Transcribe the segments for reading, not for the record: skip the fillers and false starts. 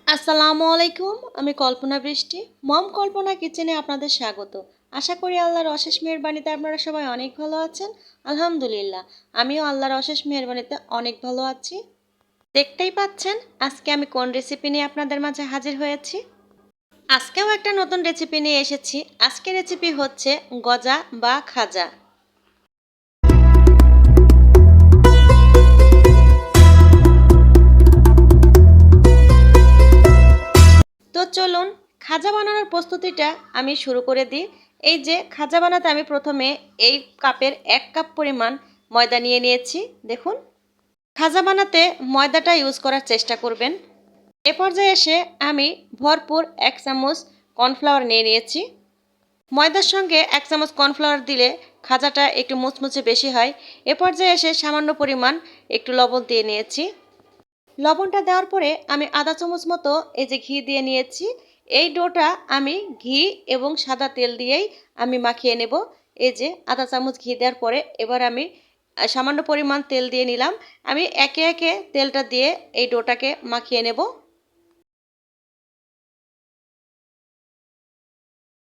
আসসালামু আলাইকুম। আমি কল্পনা বৃষ্টি। মম কল্পনা কিচেনে আপনাদের স্বাগত। আশা করি আল্লাহর অশেষ মেহেরবানিতে আপনারা সবাই অনেক ভালো আছেন। আলহামদুলিল্লাহ, আমিও আল্লাহর অশেষ মেহেরবানিতে অনেক ভালো আছি। দেখতেই পাচ্ছেন আজকে আমি কোন রেসিপি নিয়ে আপনাদের মাঝে হাজির হয়েছি। আজকেও একটা নতুন রেসিপি নিয়ে এসেছি। আজকের রেসিপি হচ্ছে গজা বা খাজা। তো চলুন খাজা বানানোর প্রস্তুতিটা আমি শুরু করে দিই। এই যে খাজা বানাতে আমি প্রথমে এই কাপের 1 কাপ পরিমাণ ময়দা নিয়ে নিয়েছি। দেখুন, খাজা বানাতে ময়দাটা ইউজ করার চেষ্টা করবেন। এ পর্যায়ে এসে আমি ভরপুর 1 চামচ কর্নফ্লাওয়ার নিয়ে নিয়েছি। ময়দার সঙ্গে 1 চামচ কর্নফ্লাওয়ার দিলে খাজাটা একটু মুচমুচে বেশি হয়। এ পর্যায়ে এসে সামান্য পরিমাণ একটু লবণ দিয়ে নিয়েছি। লবণটা দেওয়ার পরে আমি আধা চামচ মতো এই যে ঘি দিয়ে নিয়েছি। এই ডোটা আমি ঘি এবং সাদা তেল দিয়েই আমি মাখিয়ে নেব। এই যে আধা চামচ ঘি দেওয়ার পরে এবার আমি সামান্য পরিমাণ তেল দিয়ে নিলাম। আমি একে একে তেলটা দিয়ে এই ডোটাকে মাখিয়ে নেব।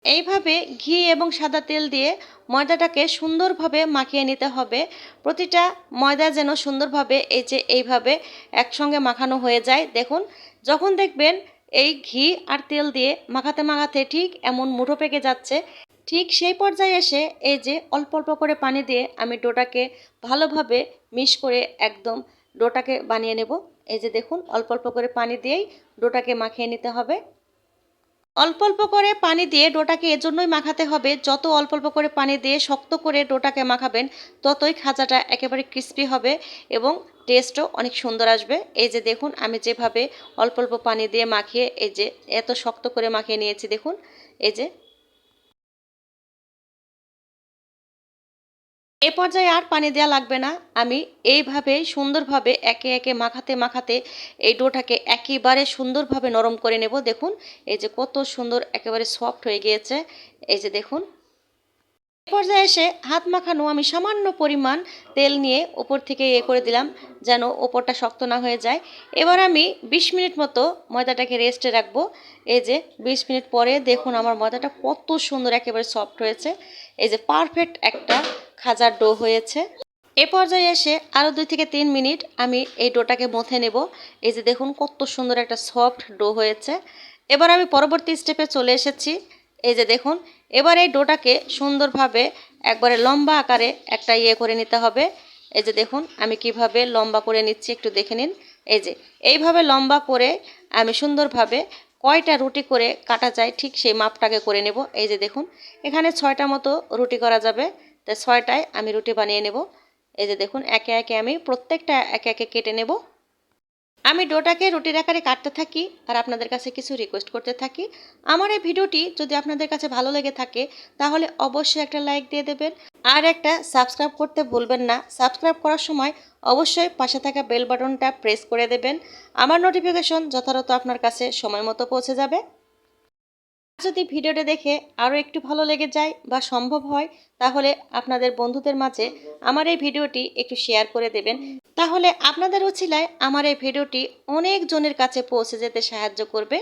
এইভাবে ঘি এবং সাদা তেল দিয়ে ময়দাটাকে সুন্দরভাবে মাখিয়ে নিতে হবে। প্রতিটা ময়দা যেন সুন্দরভাবে এই যে এইভাবে একসঙ্গে মাখানো হয়ে যায়। দেখুন, যখন দেখবেন এই ঘি আর তেল দিয়ে মাখাতে মাখাতে ঠিক এমন মুঠো পেকে যাচ্ছে, ঠিক সেই পর্যায়ে এসে এই যে অল্প অল্প করে পানি দিয়ে আমি ডোটাকে ভালোভাবে মিক্স করে একদম ডোটাকে বানিয়ে নেব। এই যে দেখুন, অল্প অল্প করে পানি দিয়েই ডোটাকে মাখিয়ে নিতে হবে। অল্প অল্প করে পানি দিয়ে ডোটাকে এজন্যই মাখাতে হবে, যত অল্প অল্প করে পানি দিয়ে শক্ত করে ডোটাকে মাখাবেন ততই খাজাটা একেবারে ক্রিস্পি হবে এবং টেস্টও অনেক সুন্দর আসবে। এই যে দেখুন, আমি যেভাবে অল্প অল্প পানি দিয়ে মাখিয়ে এই যে এত শক্ত করে মাখিয়ে নিয়েছি। দেখুন, এই যে এ পর্যায়ে আর পানি দেওয়া লাগবে না। আমি এইভাবে সুন্দরভাবে একে একে মাখাতে মাখাতে এই ডোটাকে একেবারে সুন্দরভাবে নরম করে নেব। দেখুন, এই যে কত সুন্দর একেবারে সফট হয়ে গিয়েছে। এই যে দেখুন, এ পর্যায়ে এসে হাত মাখানো আমি সামান্য পরিমাণ তেল নিয়ে উপর থেকে করে দিলাম, যেন ওপরটা শক্ত না হয়ে যায়। এবার আমি 20 মিনিট মতো ময়দাটাকে রেস্টে রাখবো। এই যে 20 মিনিট পরে দেখুন আমার ময়দাটা কত সুন্দর একেবারে সফট হয়েছে। এই যে পারফেক্ট একটা খাজার ডো হয়েছে। এ পর্যায়ে এসে আরও 2 থেকে 3 মিনিট আমি এই ডোটাকে মথে নেব। এই যে দেখুন কত সুন্দর একটা সফট ডো হয়েছে। এবার আমি পরবর্তী স্টেপে চলে এসেছি। এই যে দেখুন, এবার এই ডোটাকে সুন্দরভাবে একবারে লম্বা আকারে একটা করে নিতে হবে। এই যে দেখুন আমি কিভাবে লম্বা করে নিচ্ছি, একটু দেখে নিন। এই যে এইভাবে লম্বা করে আমি সুন্দরভাবে কয়টা রুটি করে কাটা যায় ঠিক সেই মাপটাকে করে নেব। এই যে দেখুন, এখানে 6টা মতো রুটি করা যাবে, তাই 6টায় আমি রুটি বানিয়ে নেব। এই যে দেখুন, একে একে আমি প্রত্যেকটা একে একে কেটে নেব। আমি ডোটাকে রুটির আকারে কাটতে থাকি আর আপনাদের কাছে কিছু রিকোয়েস্ট করতে থাকি। আমার এই ভিডিওটি যদি আপনাদের কাছে ভালো লেগে থাকে তাহলে অবশ্যই একটা লাইক দিয়ে দেবেন আর একটা সাবস্ক্রাইব করতে ভুলবেন না। সাবস্ক্রাইব করার সময় অবশ্যই পাশে থাকা বেল বাটনটা প্রেস করে দেবেন। আমার নোটিফিকেশন যথাযথ আপনার কাছে সময় মতো পৌঁছে যাবে। যদি ভিডিওটা দেখে আরও একটু ভালো লেগে যায় বা সম্ভব হয় তাহলে আপনাদের বন্ধুদের মাঝে আমার এই ভিডিওটি একটু শেয়ার করে দেবেন। তাহলে আপনাদের উছিলায় আমার এই ভিডিওটি অনেক জনের কাছে পৌঁছে যেতে সাহায্য করবে।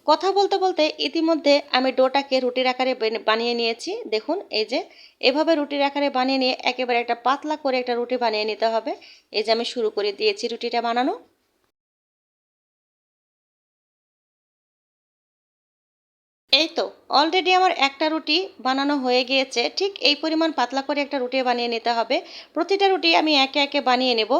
কথা বলতে বলতে ইতিমধ্যে আমি ডোটাকে রুটির আকারে বানিয়ে নিয়েছি। দেখুন, এই যে এভাবে রুটির আকারে বানিয়ে নিয়ে একেবারে একটা পাতলা করে একটা রুটি বানিয়ে নিতে হবে। এই যে আমি শুরু করে দিয়েছি রুটিটা বানানো। এই তো অলরেডি আমার একটা রুটি বানানো হয়ে গিয়েছে। ঠিক এই পরিমাণ পাতলা করে একটা রুটি বানিয়ে নিতে হবে। প্রতিটা রুটি আমি একে একে বানিয়ে নেব।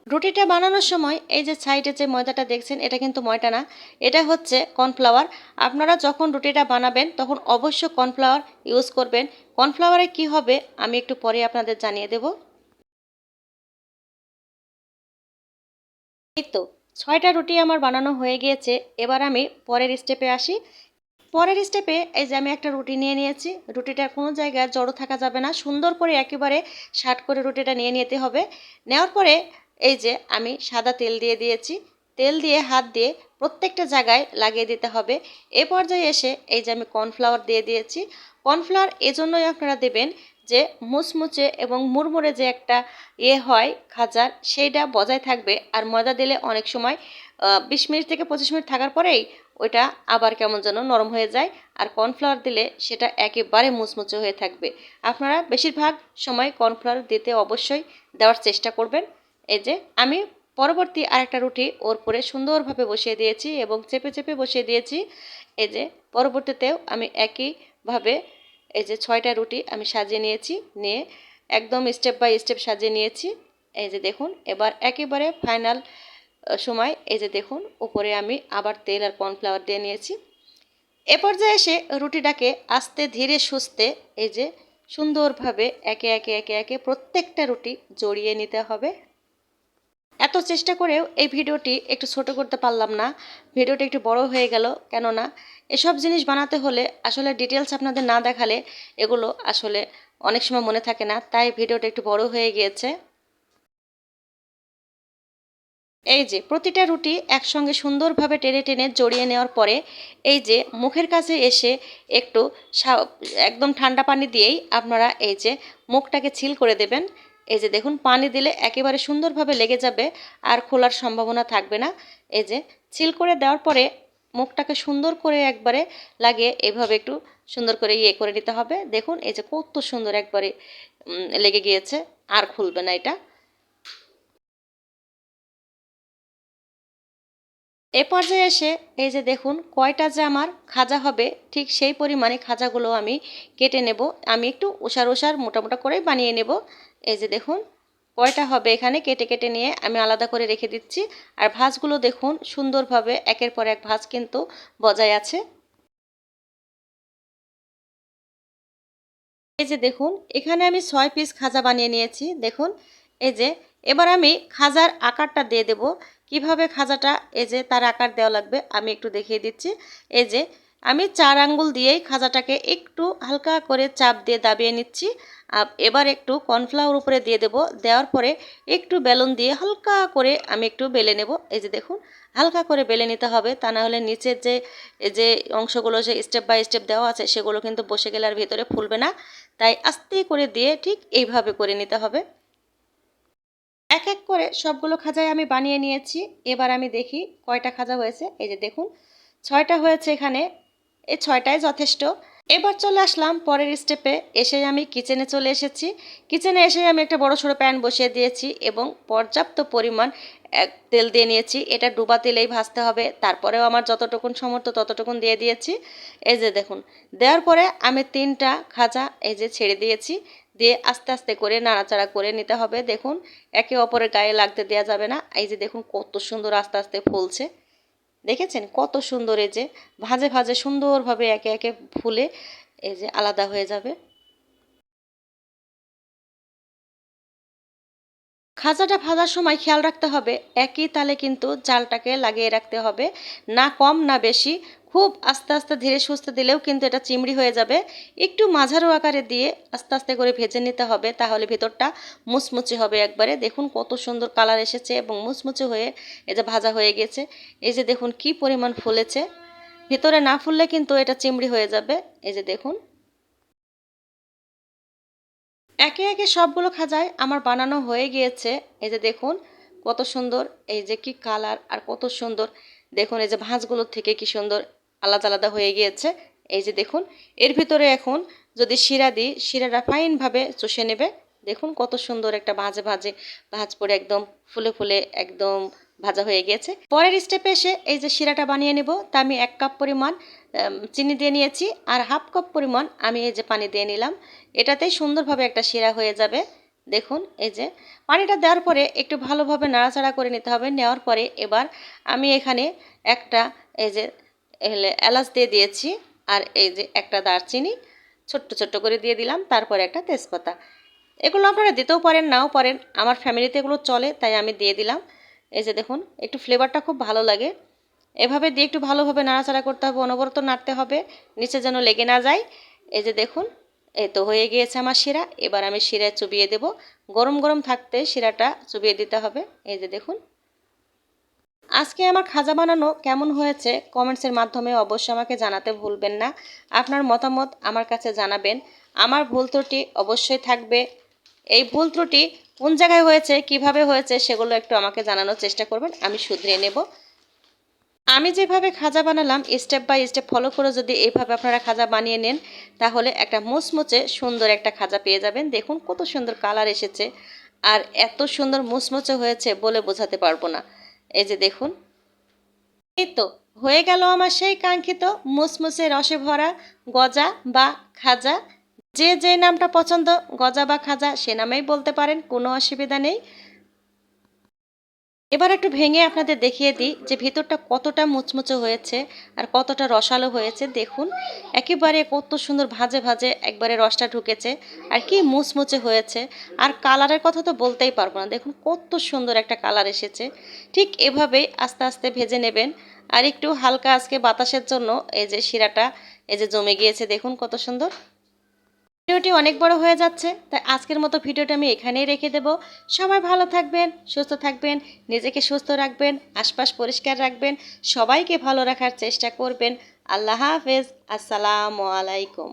রুটিটা বানানোর সময় এই যে সাইডে যে ময়দাটা দেখছেন এটা কিন্তু ময়দা না, এটা হচ্ছে কর্নফ্লাওয়ার। আপনারা যখন রুটিটা বানাবেন তখন অবশ্যই কর্নফ্লাওয়ার ইউজ করবেন। কর্নফ্লাওয়ারে কি হবে আমি একটু পরে আপনাদের জানিয়ে দেব। এই তো 6টা রুটি আমার বানানো হয়ে গিয়েছে। এবার আমি পরের স্টেপে আসি। পরের স্টেপে এই যে আমি একটা রুটি নিয়ে নিয়েছি। রুটিটার কোনো জায়গায় জড়ো থাকা যাবে না, সুন্দর করে একেবারে শার্ট করে রুটিটা নিয়ে নিতে হবে। নেওয়ার পরে এই যে আমি সাদা তেল দিয়ে দিয়েছি। তেল দিয়ে হাত দিয়ে প্রত্যেকটা জায়গায় লাগিয়ে দিতে হবে। এ পর্যায়ে এসে এই যে আমি কর্নফ্লাওয়ার দিয়ে দিয়েছি। কর্নফ্লাওয়ার এজন্যই আপনারা দেবেন যে মুচমুচে এবং মুড়মুড়ে যে একটা হয় খাজার, সেইটা বজায় থাকবে। আর ময়দা দিলে অনেক সময় 20 মিনিট থেকে 25 মিনিট থাকার পরেই ওইটা আবার কেমন যেন নরম হয়ে যায়। আর কর্নফ্লাওয়ার দিলে সেটা একেবারে মুচমুচে হয়ে থাকবে। আপনারা বেশিরভাগ সময় কর্নফ্লাওয়ার দিতে অবশ্যই দেওয়ার চেষ্টা করবেন। এই যে আমি পরবর্তী আরেকটা রুটি ওর পরে সুন্দরভাবে বসিয়ে দিয়েছি এবং চেপে চেপে বসিয়ে দিয়েছি। এই যে পরবর্তীতেও আমি একইভাবে এই যে 6টা রুটি আমি সাজিয়ে নিয়েছি, নিয়ে একদম স্টেপ বাই স্টেপ সাজিয়ে নিয়েছি। এই যে দেখুন, এবার একেবারে ফাইনাল সময় এই যে দেখুন উপরে আমি আবার তেল আর কর্নফ্লাওয়ার দিয়ে নিয়েছি। এ পর্যায়ে এসে রুটিটাকে আস্তে ধীরে সুস্থে এই যে সুন্দরভাবে একে একে একে একে প্রত্যেকটা রুটি জড়িয়ে নিতে হবে। এত চেষ্টা করেও এই ভিডিওটি একটু ছোট করতে পারলাম না, ভিডিওটি একটু বড় হয়ে গেল। কেননা এসব জিনিস বানাতে হলে আসলে ডিটেলস আপনাদের না দেখালে এগুলো আসলে অনেক সময় মনে থাকে না, তাই ভিডিওটা একটু বড় হয়ে গিয়েছে। এই যে প্রতিটা রুটি একসঙ্গে সুন্দরভাবে টেনে টেনে জড়িয়ে নেওয়ার পরে এই যে মুখের কাছে এসে একটু একদম ঠান্ডা পানি দিয়েই আপনারা এই যে মুখটাকে ছিল করে দেবেন। এই যে দেখুন, পানি দিলে একেবারে সুন্দরভাবে লেগে যাবে আর খোলার সম্ভাবনা থাকবে না। এই যে ছিল করে দেওয়ার পরে মুখটাকে সুন্দর করে একবারে লাগিয়ে এইভাবে একটু সুন্দর করে ইয়ে করে নিতে হবে। দেখুন এই যে কত সুন্দর একবারে লেগে গিয়েছে, আর খুলবে না এটা। এ পর্যায়ে এসে এই যে দেখুন কয়টা যে আমার খাজা হবে ঠিক সেই পরিমাণে খাজাগুলো আমি কেটে নেব। আমি একটু ওষার ওষার মোটা মোটা করেই বানিয়ে নেব। এই যে দেখুন কয়টা হবে এখানে কেটে কেটে নিয়ে আমি আলাদা করে রেখে দিচ্ছি। আর ভাঁজগুলো দেখুন সুন্দরভাবে একের পর এক ভাঁজ কিন্তু বজায় আছে। এই যে দেখুন এখানে আমি 6 পিস খাজা বানিয়ে নিয়েছি। দেখুন এই যে এবার আমি খাজার আকারটা দিয়ে দেব। কিভাবে খাজাটা এই যে তার আকার দেওয়া লাগবে আমি একটু দেখিয়ে দিচ্ছি। এই যে আমি 4 আঙ্গুল দিয়েই খাজাটাকে একটু হালকা করে চাপ দিয়ে দাবিয়ে নিচ্ছি। এবার একটু কর্নফ্লাওয়ার উপরে দিয়ে দেব। দেওয়ার পরে একটু বেলুন দিয়ে হালকা করে আমি একটু বেলে নেব। এই যে দেখুন হালকা করে বেলে নিতে হবে, তা না হলে নিচের যে যে অংশগুলো যে স্টেপ বাই স্টেপ দেওয়া আছে সেগুলো কিন্তু বসে গেলে আর ভিতরে ফুলবে না। তাই আস্তে করে দিয়ে ঠিক এইভাবে করে নিতে হবে। এক এক করে সবগুলো খাজাই আমি বানিয়ে নিয়েছি। এবার আমি দেখি কয়টা খাজা হয়েছে। এই যে দেখুন 6টা হয়েছে এখানে, এই 6টাই যথেষ্ট। এবার চলে আসলাম পরের স্টেপে। এসে আমি কিচেনে চলে এসেছি। কিচেনে এসে আমি একটা বড় সড়ো প্যান বসিয়ে দিয়েছি এবং পর্যাপ্ত পরিমাণ তেল দিয়ে নিয়েছি। এটা ডুবা তেলেই ভাজতে হবে, তারপরেও আমার যতটুকুন সামর্থ্য ততটুকুন দিয়ে দিয়েছি। এই যে দেখুন দেওয়ার পরে আমি 3টা খাজা এই যে ছেড়ে দিয়েছি, দিয়ে আস্তে আস্তে করে নাড়াচাড়া করে নিতে হবে। দেখুন একে অপরের গায়ে লাগতে দেওয়া যাবে না। এই যে দেখুন কত সুন্দর আস্তে আস্তে ফুলছে, দেখেছেন কত সুন্দর। এই যে ভাজে ভাজে সুন্দরভাবে একে একে ফুলে এই যে আলাদা হয়ে যাবে। খাজাটা ভাজার সময় খেয়াল রাখতে হবে একই তালে কিন্তু জালটাকে লাগিয়ে রাখতে হবে, না কম না বেশি। খুব আস্তে আস্তে ধীরে সুস্থে দিলেও কিন্তু এটা চিমড়ি হয়ে যাবে। একটু মাঝারো আকারে দিয়ে আস্তে আস্তে করে ভেজে নিতে হবে, তাহলে ভেতরটা মুচমুচে হবে একবারে। দেখুন কত সুন্দর কালার এসেছে এবং মুচমুচে হয়ে এই যে ভাজা হয়ে গেছে। এই যে দেখুন কি পরিমাণ ফুলেছে, ভিতরে না ফুললে কিন্তু এটা চিমড়ি হয়ে যাবে। এই যে দেখুন একে একে সবগুলো খাজাই আমার বানানো হয়ে গিয়েছে। এই যে দেখুন কত সুন্দর, এই যে কি কালার আর কত সুন্দর। দেখুন এই যে ভাঁজগুলোর থেকে কি সুন্দর আলাদা আলাদা হয়ে গিয়েছে। এই যে দেখুন এর ভিতরে এখন যদি শিরা দিই, শিরাটা ফাইনভাবে চষে নেবে। দেখুন কত সুন্দর একটা ভাজে ভাজে ভাজ পড়ে একদম ফুলে ফুলে একদম ভাজা হয়ে গিয়েছে। পরের স্টেপে এসে এই যে শিরাটা বানিয়ে নেব। তা আমি 1 কাপ পরিমাণ চিনি দিয়ে নিয়েছি আর 1/2 কাপ পরিমাণ আমি এই যে পানি দিয়ে নিলাম। এটাতেই সুন্দরভাবে একটা শিরা হয়ে যাবে। দেখুন এই যে পানিটা দেওয়ার পরে একটু ভালোভাবে নাড়াচাড়া করে নিতে হবে। নেওয়ার পরে এবার আমি এখানে একটা এই যে এলাচ দিয়ে দিয়েছি আর এই যে একটা দারচিনি ছোট্ট ছোট্ট করে দিয়ে দিলাম, তারপরে একটা তেজপাতা। এগুলো আপনারা দিতেও পারেন নাও পারেন, আমার ফ্যামিলিতে এগুলো চলে তাই আমি দিয়ে দিলাম। এই যে দেখুন একটু ফ্লেভারটা খুব ভালো লাগে। এভাবে দিয়ে একটু ভালোভাবে নাড়াচাড়া করতে হবে, অনবরত নাড়তে হবে নিচে যেন লেগে না যায়। এই যে দেখুন এই তো হয়ে গিয়েছে আমার শিরা। এবার আমি শিরায় চুবিয়ে দেব। গরম গরম থাকতে শিরাটা চুবিয়ে দিতে হবে। এই যে দেখুন আজকে আমার খাজা বানানো কেমন হয়েছে কমেন্টসের মাধ্যমে অবশ্যই আমাকে জানাতে ভুলবেন না। আপনার মতামত আমার কাছে জানাবেন। আমার ভুল ত্রুটি অবশ্যই থাকবে, এই ভুল ত্রুটি কোন জায়গায় হয়েছে কিভাবে হয়েছে সেগুলো একটু আমাকে জানানোর চেষ্টা করবেন, আমি শুধরিয়ে নেব। আমি যেভাবে খাজা বানালাম স্টেপ বাই স্টেপ ফলো করে যদি এইভাবে আপনারা খাজা বানিয়ে নেন তাহলে একটা মুচমুচে সুন্দর একটা খাজা পেয়ে যাবেন। দেখুন কত সুন্দর কালার এসেছে আর এত সুন্দর মুচমুচে হয়েছে বলে বোঝাতে পারবো না। এই যে দেখুন, এই তো হয়ে গেল আমার সেই কাঙ্ক্ষিত মুচমুচে রসে ভরা গজা বা খাজা। যে যে নামটা পছন্দ, গজা বা খাজা সে নামেই বলতে পারেন, কোনো অসুবিধা নেই। এবার একটু ভেঙে আপনাদের দেখিয়ে দিই যে ভিতরটা কতটা মুচমুচে হয়েছে আর কতটা রসালো হয়েছে। দেখুন একেবারে কত সুন্দর ভাজে ভাজে একবারে রসটা ঢুকেছে আর কি মুচমুচে হয়েছে। আর কালারের কথা তো বলতেই পারবো না, দেখুন কত সুন্দর একটা কালার এসেছে। ঠিক এভাবেই আস্তে আস্তে ভেজে নেবেন। আর একটু হালকা আজকে বাতাসের জন্য এই যে শিরাটা এই যে জমে গিয়েছে, দেখুন কত সুন্দর। ভিডিওটি অনেক বড় হয়ে যাচ্ছে, তাই আজকের মতো ভিডিওটা আমি এখানেই রেখে দেব। সবাই ভালো থাকবেন, সুস্থ থাকবেন, নিজেকে সুস্থ রাখবেন, আশপাশ পরিষ্কার রাখবেন, সবাইকে ভালো রাখার চেষ্টা করবেন। আল্লাহ হাফেজ। আসসালামু আলাইকুম।